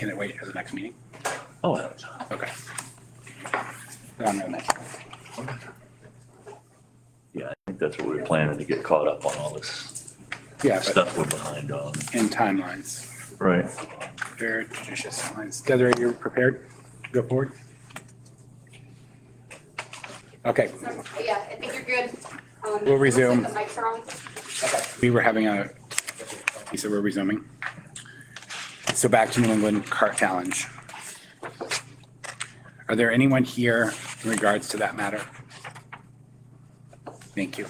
Can it wait for the next meeting? Oh, Okay. No, no, next. yeah, I think that's what we were planning, to get caught up on all this Yeah, but stuff we're behind on. in timelines, Right. very judicious timelines. Desiree, you prepared? Go forward. Okay, Yeah, I think you're good. We'll resume. The mics are on. we were having so we're resuming. So back to New England Cart Challenge. Are there anyone here in regards to that matter? Thank you.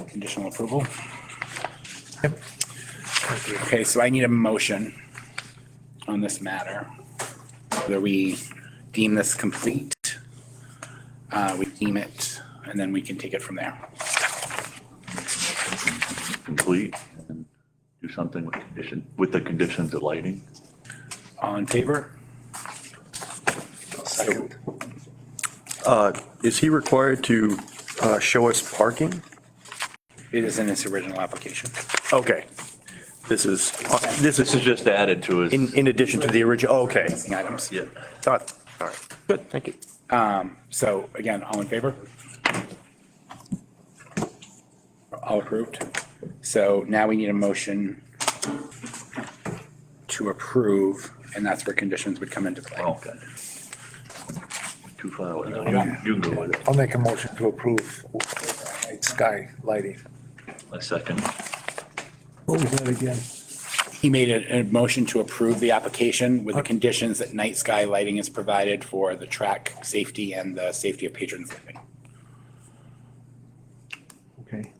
Conditional approval? Okay, so I need a motion on this matter. Whether we deem this complete, we deem it, and then we can take it from there. Complete and do something with the conditions of lighting. All in favor? Second. Is he required to show us parking? It is in its original application. Okay. This is This is just added to his. in addition to the original, okay. Items. Yeah. All right, good, thank you. So again, all in favor? All approved. So now we need a motion to approve, and that's where conditions would come into play. Okay. Too far away. You can go with it. I'll make a motion to approve night sky lighting. A second. What was that again? He made a motion to approve the application with the conditions that night sky lighting is provided for the track safety and the safety of patrons living. Okay.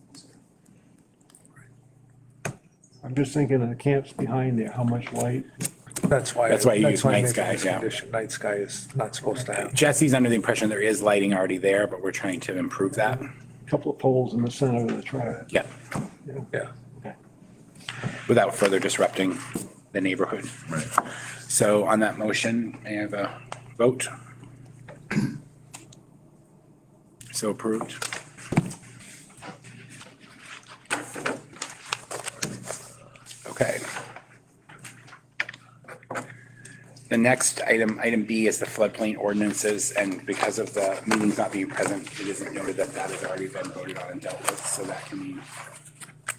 I'm just thinking of the camps behind there, how much light? That's why you use I night make sky, this yeah. condition. Night sky is not supposed to have. Jesse's under the impression there is lighting already there, but we're trying to improve that. Couple of poles in the center of the track. Yeah, Yeah. without further disrupting the neighborhood. Right. So on that motion, may I have a vote? So approved. Okay. The next item, item B, is the floodplain ordinances, and because of the meetings not being present, it isn't noted that that has already been voted on and dealt with, so that can be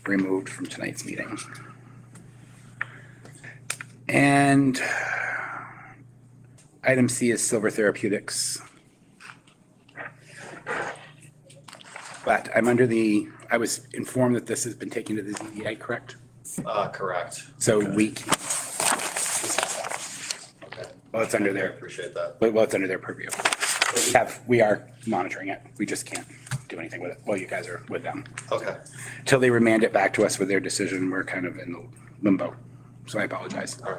removed from tonight's meeting. And item C is Silver Therapeutics. But I'm under the, I was informed that this has been taken to the ZBA, correct? Correct. So we, Okay. well, it's under I their, appreciate that. well, it's under their purview. We are monitoring it. We just can't do anything with it while you guys are with them. Okay. Till they remand it back to us with their decision, we're kind of in limbo. So I apologize. All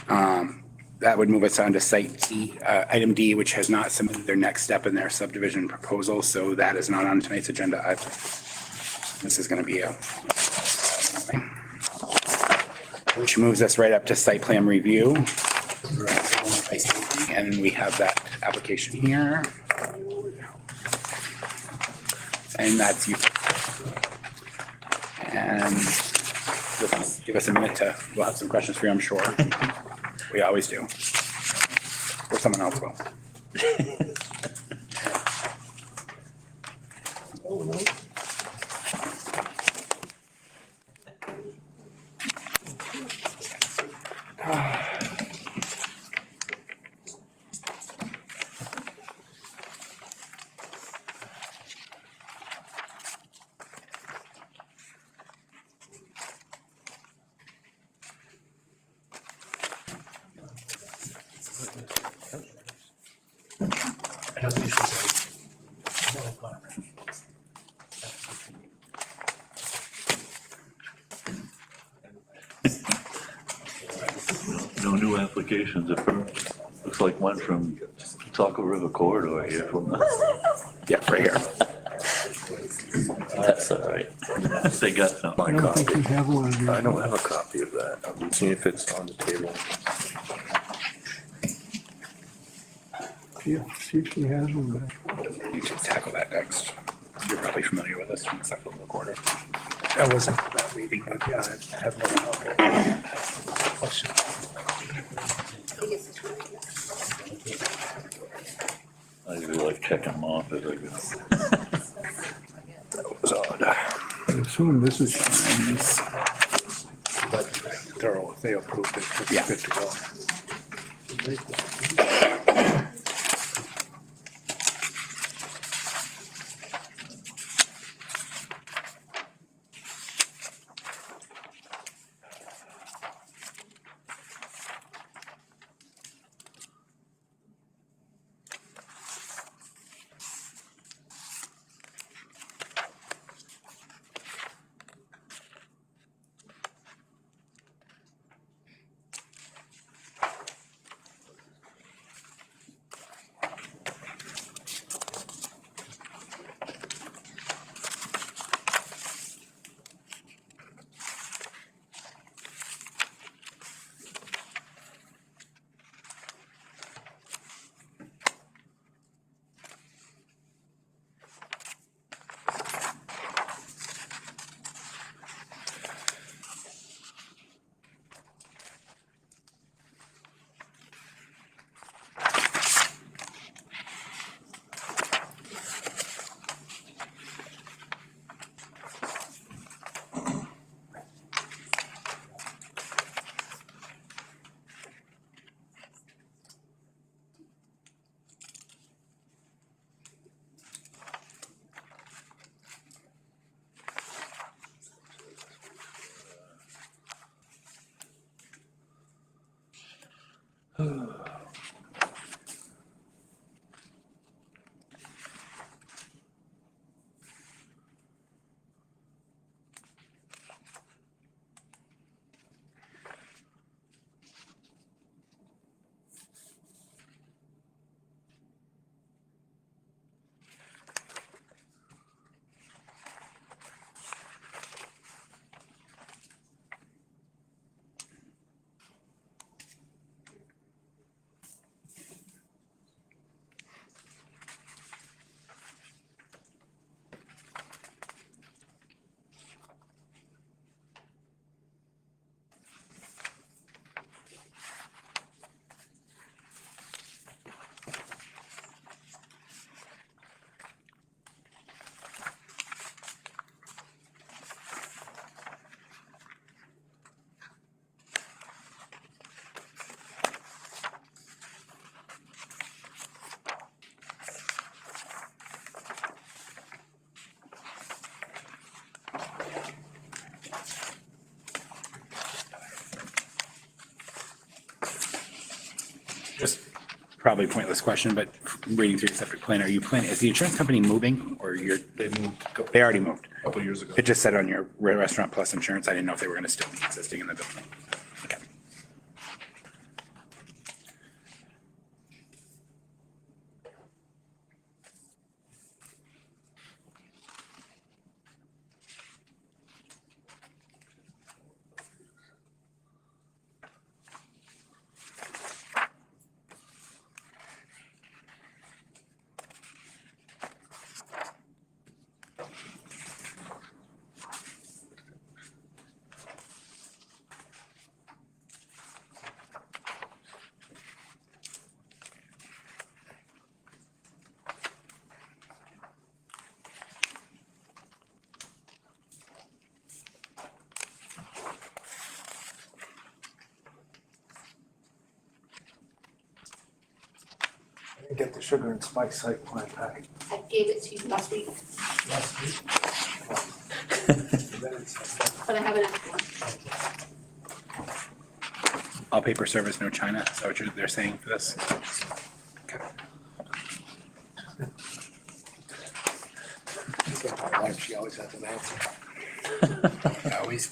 right. That would move us on to site D, item D, which has not submitted their next step in their subdivision proposal, so that is not on tonight's agenda either. This is gonna be which moves us right up to site plan review. And we have that application here. And that's you. And give us a minute to, we'll have some questions for you, I'm sure. We always do. Or someone else will. No new applications. Looks like one from Saco River Corridor here from the. Yeah, right here. That's all right. They got some. I don't think we have one of I these. don't have a copy of that. I'm seeing if it's on the table. See if she has one back. You should tackle that next. You're probably familiar with this from the second recorder. I wasn't at that meeting, but yeah, I have no copy. checking them off as I go. That was odd. I assume this is Shannon's. But They approved it. It's Yeah. good to go. just probably pointless question, but reading through your septic plan, are you planning, is the insurance company moving or they already moved? A couple years ago. It just said on your Restaurant Plus insurance. I didn't know if they were going to still be existing in the building. Okay. Get the sugar and spice site plan back. I gave it to you last week, but I have an extra one. All paper service, no China. Is that what they're saying for this? Okay. My wife, she always has an answer. Always.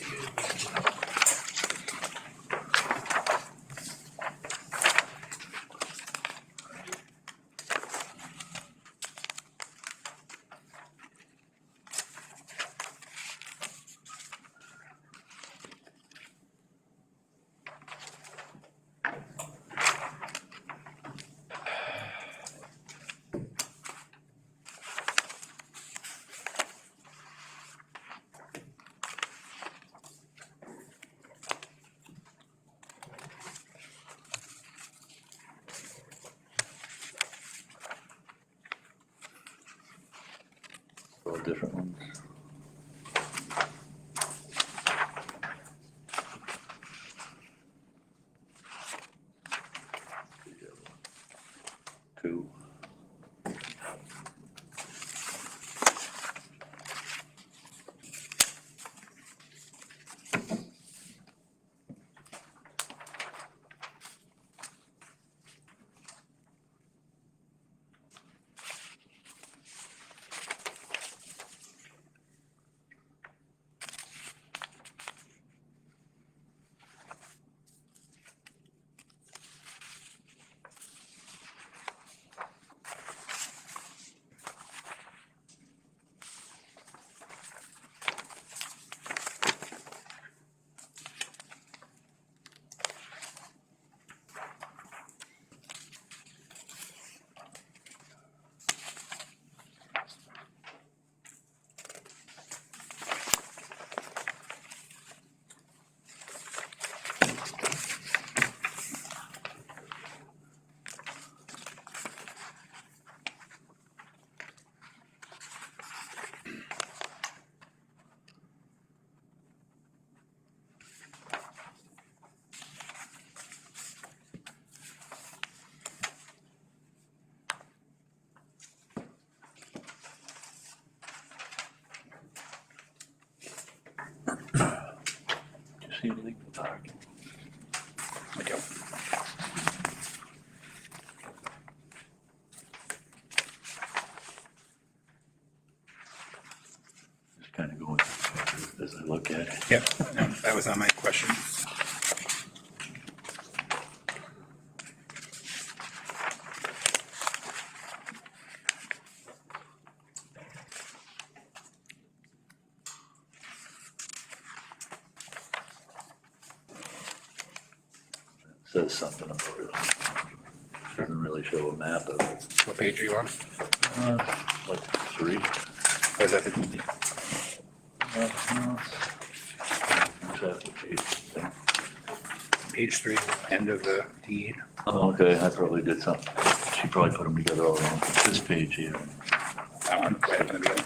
see anything for parking? I don't. Just kind of going as I look at it. Yep, no, that was not my question. Says something about it. Doesn't really show a map of it. What page are you on? Like 3. Or is that the, page 3, end of the deed? Oh, okay, I probably did something. She probably put them together all wrong. This page here. That one, right up in the beginning.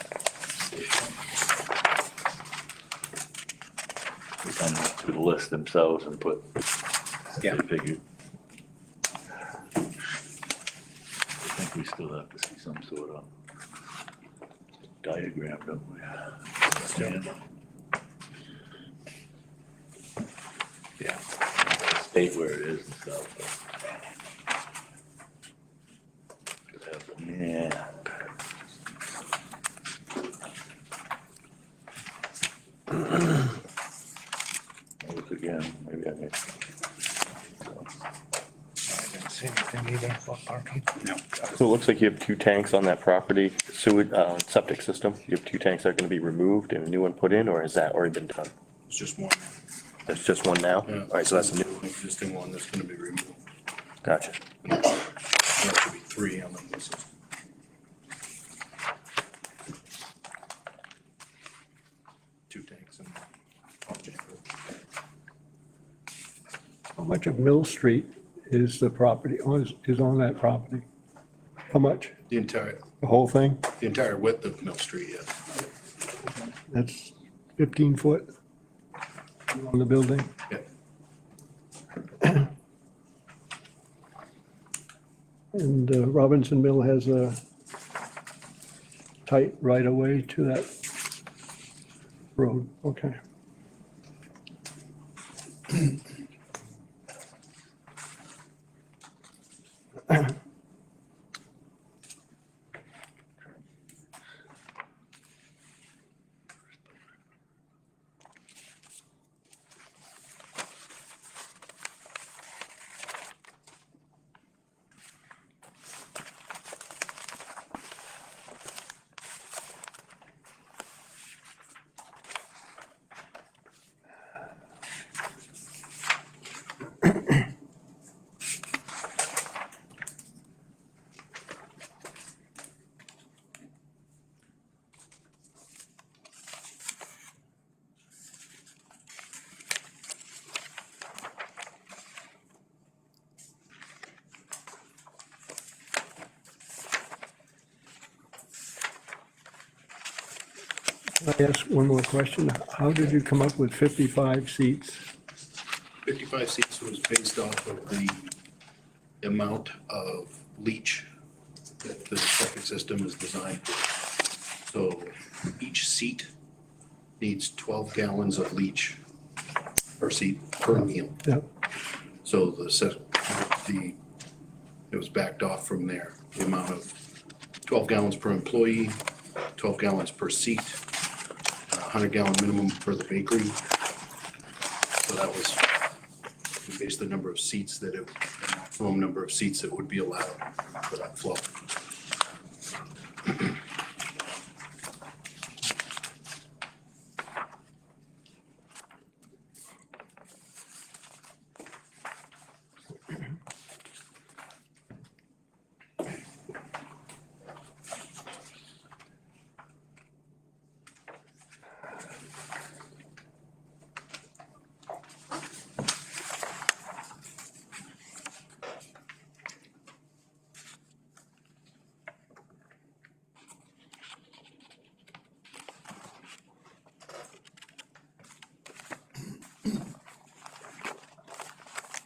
They kind of do the list themselves and put, Yeah. they figured. I think we still have to see some sort of diagram, don't we? Yeah. Yeah. State where it is and stuff. Could have the map. Once again, maybe I missed. I didn't see anything either for parking. No. So it looks like you have 2 tanks on that property, sewage, septic system. You have 2 tanks that are gonna be removed and a new one put in, or has that already been done? It's just one. That's just one now? Yeah. All right, so that's a new, Existing one that's gonna be removed. gotcha. There should be 3 on the new system. Two tanks and pump chamber. How much of Mill Street is the property, is on that property? How much? The entire The whole thing? width of Mill Street, yes. That's 15 foot on the building? Yeah. And Robinson Mill has a tight right of way to that road, okay. Can I ask one more question? How did you come up with 55 seats? 55 seats was based off of the amount of leach that the septic system is designed for. So each seat needs 12 gallons of leach per seat per meal. Yep. So it was backed off from there, the amount of 12 gallons per employee, 12 gallons per seat, 100 gallon minimum for the bakery. So that was, we based the number of seats the maximum number of seats that would be allowed for that flow.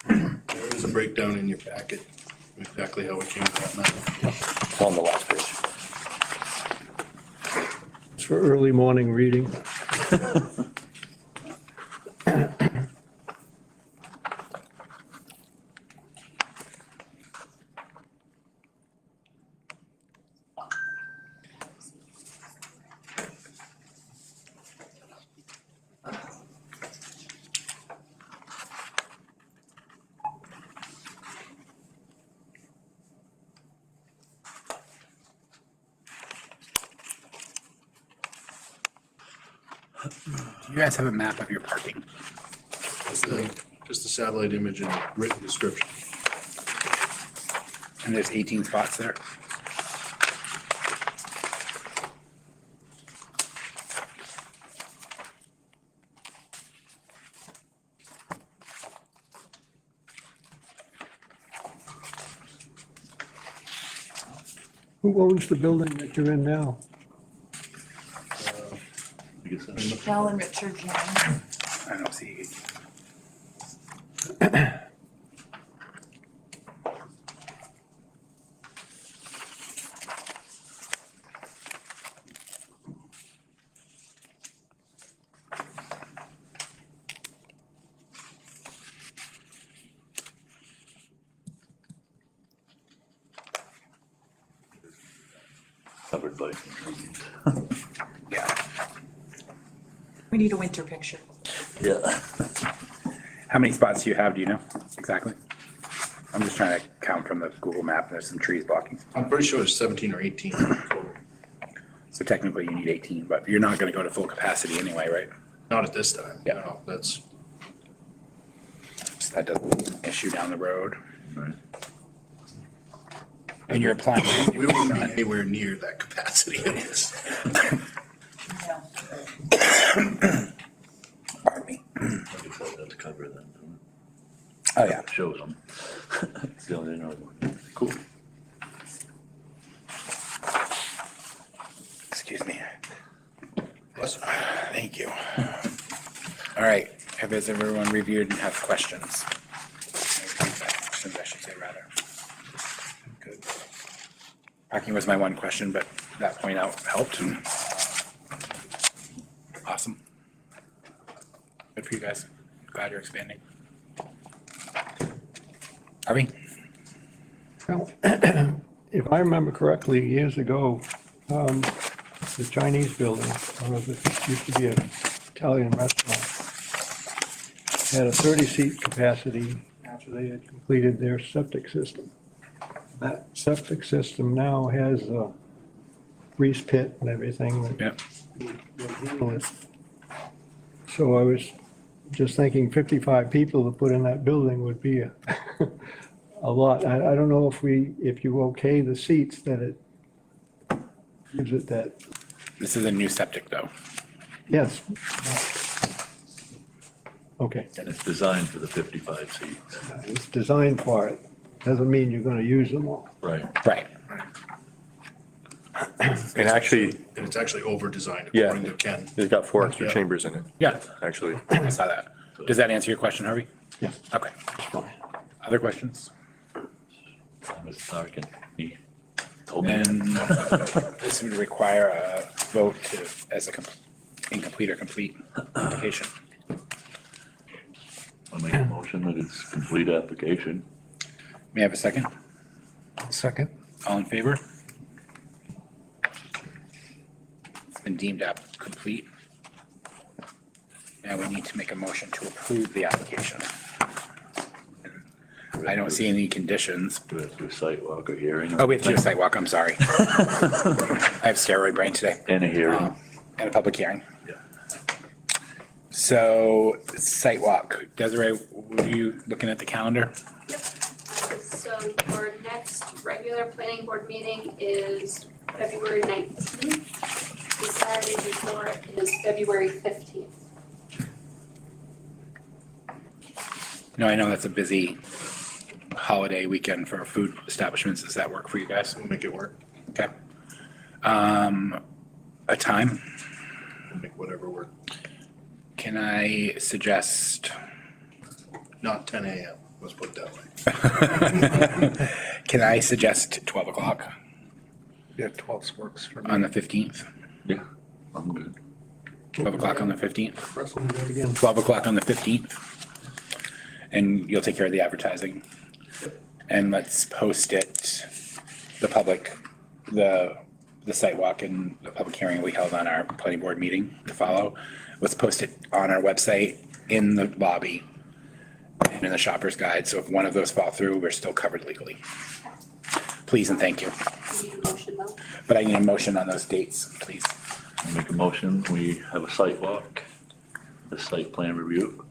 There is a breakdown in your packet, exactly how it came to that number. It's on the last page. It's for early morning reading. You guys have a map of your parking. Just a satellite image and a written description. And there's 18 spots there. Who owns the building that you're in now? I guess that's- Michelle and Richard Jones. I don't see. Covered by. Yeah. We need a winter picture. Yeah. How many spots do you have? Do you know exactly? I'm just trying to count from the Google map. There's some trees blocking. I'm pretty sure it's 17 or 18 total. So technically you need 18, but you're not going to go to full capacity anyway, right? Not at this time. Yeah. No, that's, So that doesn't issue down the road. Right. And you're applying. we wouldn't be anywhere near that capacity of this. Pardon me. I guess that's cover then. Oh, yeah. Shows them. It's the only other one. Cool. Excuse me. Thank you. All right. Has everyone reviewed and have questions? Questions, I should say, rather. Good. Parking was my one question, but that point out helped. Awesome. Good for you guys. Glad you're expanding. Harvey? Well, if I remember correctly, years ago, the Chinese building, that used to be an Italian restaurant, had a 30-seat capacity after they had completed their septic system. That septic system now has a grease pit and everything that Yeah. will handle it. So I was just thinking 55 people to put in that building would be a lot. I don't know if you okay the seats that it gives it that, This is a new septic, though. yes. Okay, And it's designed for the 55 seats. it's designed for it. Doesn't mean you're gonna use them all. Right. Right. And actually, And it's actually over-designed Yeah. according to Ken. it's got 4 extra Yeah. chambers in it, Yeah, actually. I saw that. Does that answer your question, Harvey? Yeah. Okay. Other questions? Mr. Larkin, he told me. And this would require a vote to, as a incomplete or complete application. I'll make a motion that it's complete application. May I have a second? Second. All in favor? It's been deemed complete. Now we need to make a motion to approve the application. I don't see any conditions. Do we have to do a site walk or hearing? Oh, we have to do a sidewalk, I'm sorry. I have steroid brain today. And a hearing. And a public hearing. Yeah. So site walk. Desiree, were you looking at the calendar? So your next regular planning board meeting is February 19th. The Saturday before is February 15th. No, I know that's a busy holiday weekend for food establishments. Does that work for you guys? We'll make it work. Okay. A time? We'll make whatever work. Can I suggest, Not 10 a.m. Let's put it that way. can I suggest 12 o'clock Yeah, 12 works for on the 15th? Yeah, I'm good. 12 o'clock on the 15th? Again, 12 o'clock on the 15th? And you'll take care of the advertising? And let's post it, the public, the site walk and the public hearing we held on our planning board meeting to follow. Let's post it on our website, in the lobby, and in the shopper's guide. So if one of those fall through, we're still covered legally. Please and thank you. You need a motion though? But I need a motion on those dates, please. Make a motion, we have a site walk, a site plan review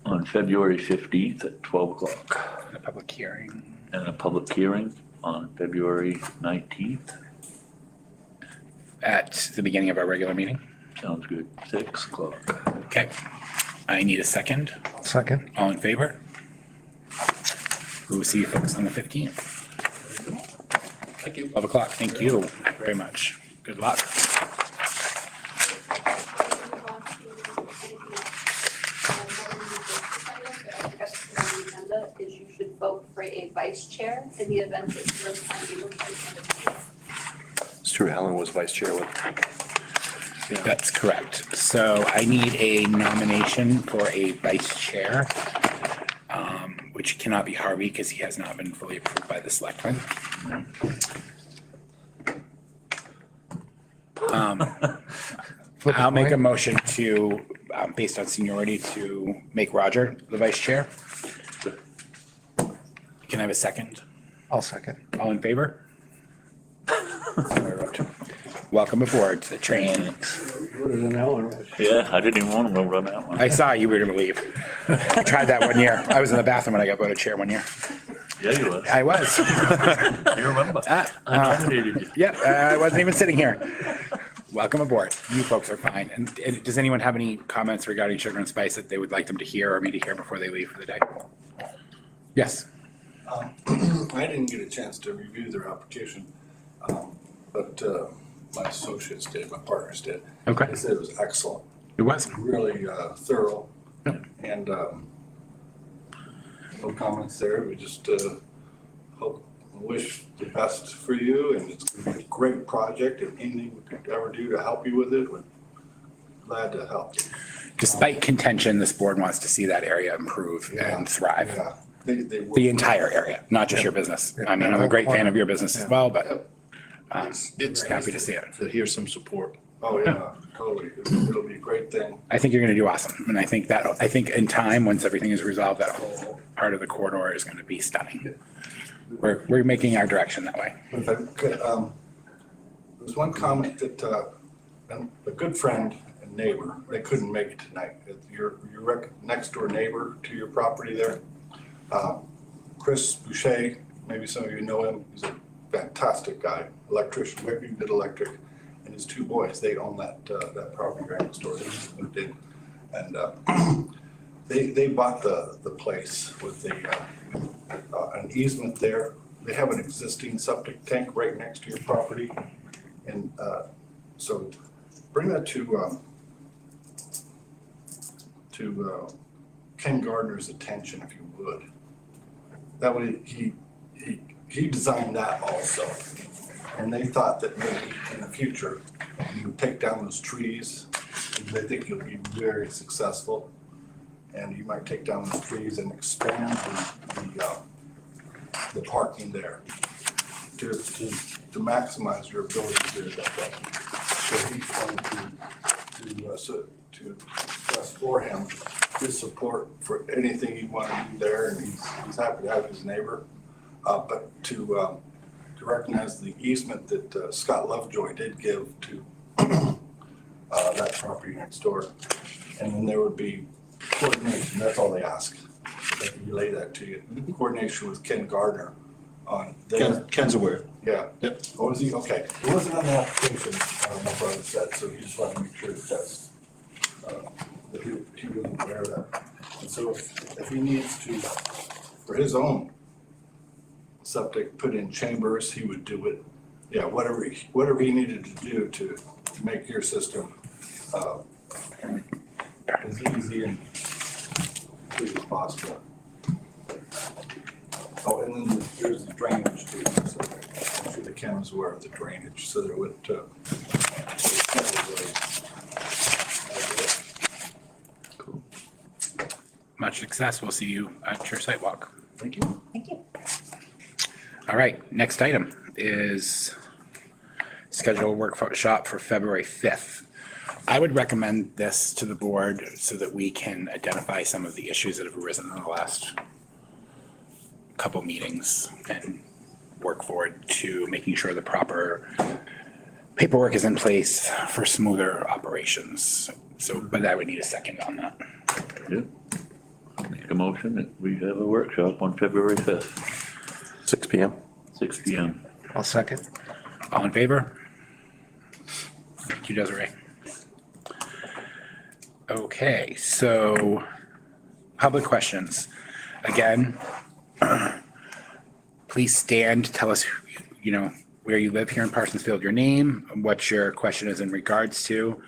on February 15th at 12 o'clock, A public hearing. and a public hearing on February 19th. At the beginning of our regular meeting. Sounds good, 6 o'clock. Okay. I need a second. Second. All in favor? We will see you folks on the 15th. Thank you. 12 o'clock. Thank you very much. Good luck. Is you should vote for a vice chair in the event that you're unable to attend. It's true, Alan was vice chair with. That's correct. So I need a nomination for a vice chair, which cannot be Harvey because he has not been fully approved by the selectmen. I'll make a motion to, based on seniority, to make Roger the vice chair. Can I have a second? I'll second. All in favor? Welcome aboard to the train. Voted an Ellen, was Yeah, I didn't even want to run that one. I saw you were gonna leave. I tried that one year. I was in the bathroom when I got voted chair one year. Yeah, you was. I was. You remember? I nominated you. Yep, I wasn't even sitting here. Welcome aboard. You folks are fine. And does anyone have any comments regarding Sugar and Spice that they would like them to hear or me to hear before they leave for the day? Yes. I didn't get a chance to review their application, but my associates did, my partners did. Okay. They said it was excellent, It was. really thorough, and no comments there. We just hope, wish the best for you, and it's gonna be a great project, and anything we could ever do to help you with it, we're glad to help you. Despite contention, this board wants to see that area improve and thrive. Yeah, they work- The entire area, not just your business. I mean, I'm a great fan of your business as well, but It's happy to see it. To hear some support. Oh, yeah, totally. It'll be a great thing. I think you're gonna do awesome. And I think in time, once everything is resolved, that whole part of the corridor is gonna be stunning. We're making our direction that way. If I could, there's one comment that, a good friend and neighbor, they couldn't make it tonight. Your next door neighbor to your property there, Chris Boucher, maybe some of you know him, he's a fantastic guy, electrician, maybe did electric, and his 2 boys, they own that property right next door, they just moved in. And, they bought the place with an easement there. They have an existing septic tank right next to your property. And, so bring that to Ken Gardner's attention if you would. That way, he designed that also. And they thought that maybe in the future, you would take down those trees. They think you'll be very successful. And you might take down those trees and expand the parking there to maximize your ability to do that. So he's going to express for him his support for anything you want to do there, and he's happy to have his neighbor. But to recognize the easement that Scott Lovejoy did give to that property next door. And then there would be coordination, that's all they ask. They can relay that to you. Coordination with Ken Gardner on their. Ken's aware. Yeah. Yep. Oh, was he? Okay. It wasn't on the application, my brother said, so he just wanted to make sure that he was aware of that. And so if he needs to, for his own septic, put in chambers, he would do it. Yeah, whatever he needed to do to make your system as easy and quick as possible. Oh, and then there's the drainage too, so I'm sure the Ken was aware of the drainage, so there would, Much success. We'll see you at your site walk. Thank you. Thank you. All right, next item is schedule a workshop for February 5th. I would recommend this to the board so that we can identify some of the issues that have arisen in the last couple meetings and work forward to making sure the proper paperwork is in place for smoother operations. So, but I would need a second on that. Make a motion that we have a workshop on February 5th, 6 PM. 6 PM. I'll second. All in favor? Thank you, Desiree. Okay, so public questions. Again, please stand, tell us, where you live here in Parsonsfield, your name, what your question is in regards to.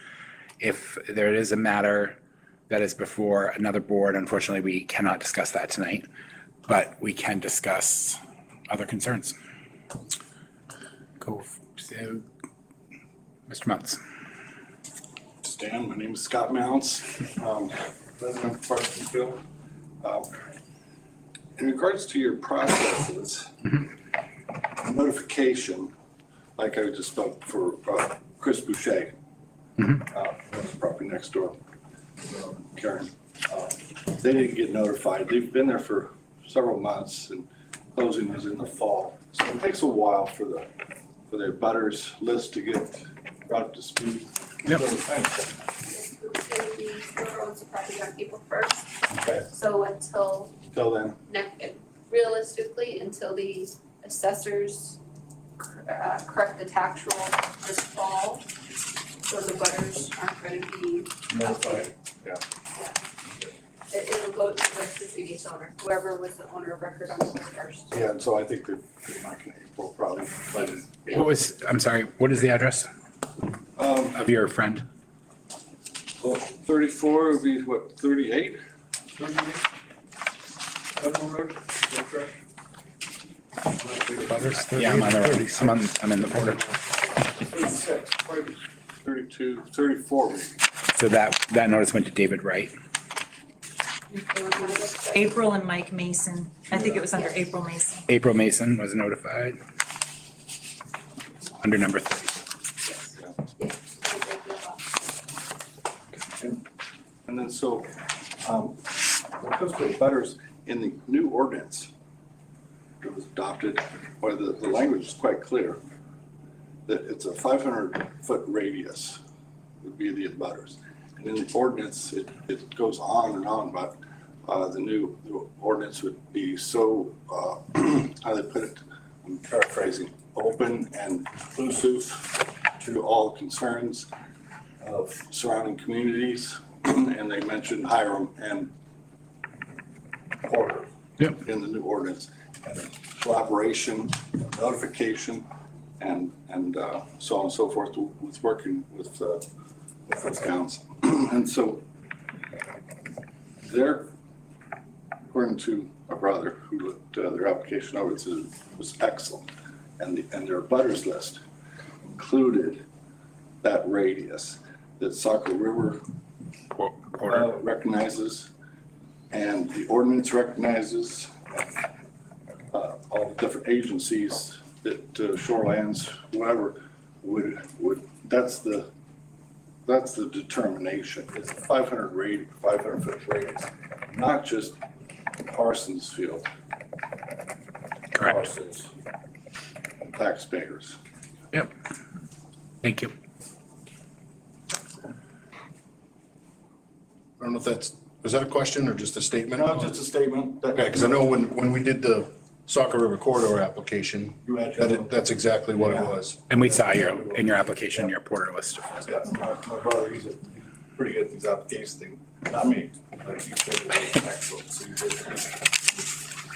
If there is a matter that is before another board, unfortunately, we cannot discuss that tonight, but we can discuss other concerns. Go, so, Mr. Mounts. Stan, my name is Scott Mounts, resident of Parsonsville. In regards to your processes, notification, like I just spoke for Chris Boucher, owns property next door, Karen. They didn't get notified. They've been there for several months and closing is in the fall. So it takes a while for their butters list to get brought up to speed. Yep. It's gonna be whoever owns the property on April 1st. Okay, So until till then, realistically, until the assessors correct the tax roll this fall, so the butters aren't going to be notified. It'll go to the previous owner, whoever was the owner of record on April 1st. Yeah, and so I think they're not in April probably, but I'm sorry, what is the address of your friend? well, 34 would be what, 38? 38? Federal Road, is that correct? Yeah, I'm in the border. 36, probably 32, 34 maybe. So that notice went to David Wright. April and Mike Mason. I think it was under April Mason. April Mason was notified. Under number 3. And then so, because the butters in the new ordinance that was adopted, where the language is quite clear, that it's a 500-foot radius would be the butters. And in the ordinance, it goes on and on, but the new ordinance would be so, how they put it, I'm paraphrasing, open and inclusive to all concerns of surrounding communities. And they mentioned Hiram and Porter Yep. in the new ordinance. And collaboration, notification, and so on and so forth with working with those towns. And so they're, according to a brother who looked their application over, it was excellent. And their butters list included that radius that Saco River recognizes and the ordinance recognizes, all the different agencies that Shorelands, whoever would, that's the determination. It's a 500-foot radius, not just Parsonsfield. Correct. Parsons taxpayers. Yep. Thank you. I don't know if was that a question or just a statement? No, just a statement. Okay, because I know when we did the Saco River corridor application, that's exactly what it was. And we saw in your application, your porter list. Yeah, my brother, he's pretty good at these applications thing. Not me, but he said it was excellent. So you did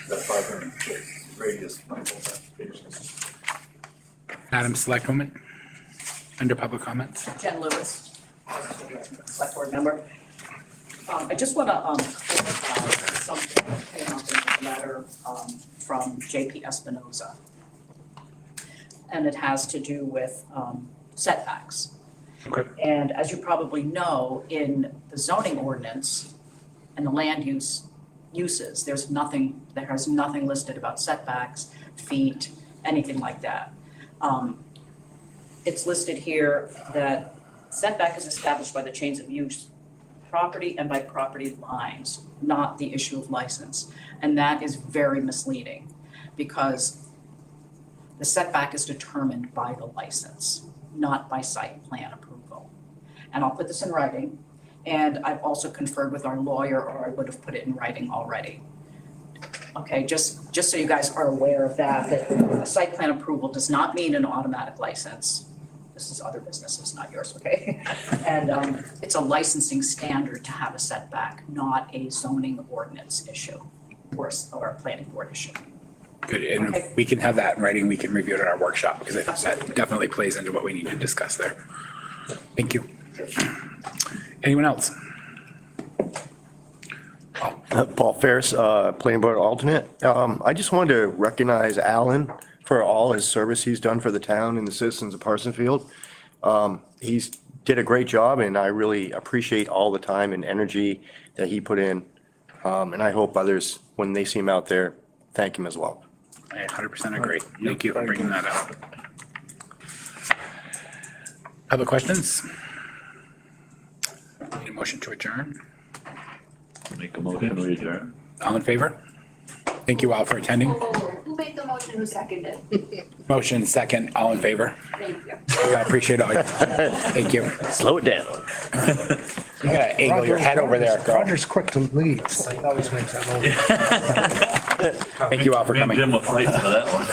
that 500 radius on both applications. Madam Selectwoman, under public comments. Jen Lewis, select board member. I just want to clarify something that came up in the letter from JP Espinoza. And it has to do with setbacks. Okay. And as you probably know, in the zoning ordinance and the land uses, there has nothing listed about setbacks, feet, anything like that. It's listed here that setback is established by the chains of use property and by property lines, not the issue of license. And that is very misleading because the setback is determined by the license, not by site plan approval. And I'll put this in writing, and I've also conferred with our lawyer, or I would have put it in writing already. Okay, just so you guys are aware of that a site plan approval does not mean an automatic license. This is other businesses, not yours, okay? And it's a licensing standard to have a setback, not a zoning ordinance issue or a planning board issue. Good, and Okay. if we can have that in writing, we can review it at our workshop, because I think that definitely plays into what we need to discuss there. Thank you. Anyone else? Paul Ferris, planning board alternate. I just wanted to recognize Alan for all his service he's done for the town and the citizens of Parsonsfield. He's did a great job, and I really appreciate all the time and energy that he put in. And I hope others, when they see him out there, thank him as well. I 100% agree. Thank you for bringing that up. Other questions? Need a motion to adjourn? Make a motion, we adjourn. All in favor? Thank you all for attending. Who made the motion, who seconded? Motion second, all in favor? Thank you. I appreciate all. Thank you. Slow it down. You gotta angle your head over there, girl. Roger's quick to leave. He always makes that move. Thank you all for Me and coming. Jim will fight for that one.